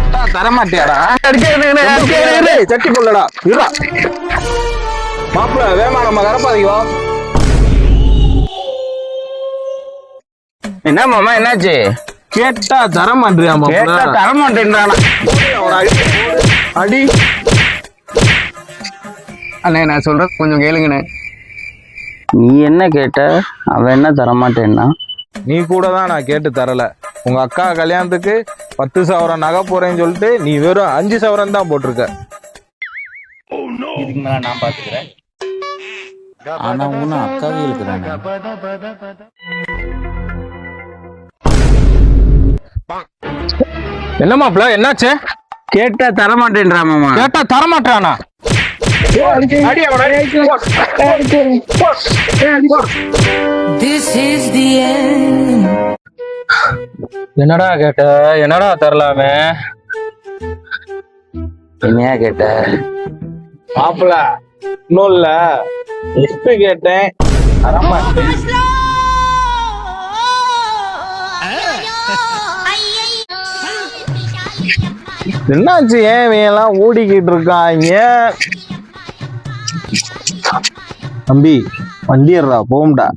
கேட்டா தரமாட்டியாடா? சட்டி போடலடா மாப்பிள்ள வேமா நம்ம கரப்பாதிக்கோ. என்ன மாமா என்னாச்சு? கேட்டா தரமாட்டியா? கேட்டா தரமாட்டேன்றானா? அடி அண்ணே நான் சொல்றது கொஞ்சம் கேளுங்கண்ணே. நீ என்ன கேட்ட? அவன் என்ன தரமாட்டேன்னா? நீ கூட தான் நான் கேட்டு தரல. உங்க அக்கா கல்யாணத்துக்கு 10,000 நகை போறேன்னு சொல்லிட்டு நீ வெறும் 5,000 தான் போட்டிருக்க. இதுக்கு மேல நான் பாத்துக்கிறேன். ஆனா உன்ன அக்காவே இருக்கிறானே. என்ன மாப்பிள்ள என்னாச்சு? கேட்டா தரமாட்டேன்றா மாமா. கேட்டா தரமாட்டானா? என்னடா கேட்ட? என்னடா தரலாமே? என்னையா கேட்ட? மாப்பிள்ள இன்னும் இல்ல, லிஸ்ட் கேட்டேன் தரமாட்டேன். என்னாச்சு? ஏன் இவன் ஓடிக்கிட்டு இருக்காங்க? தம்பி வண்டிடுறா போம்டா.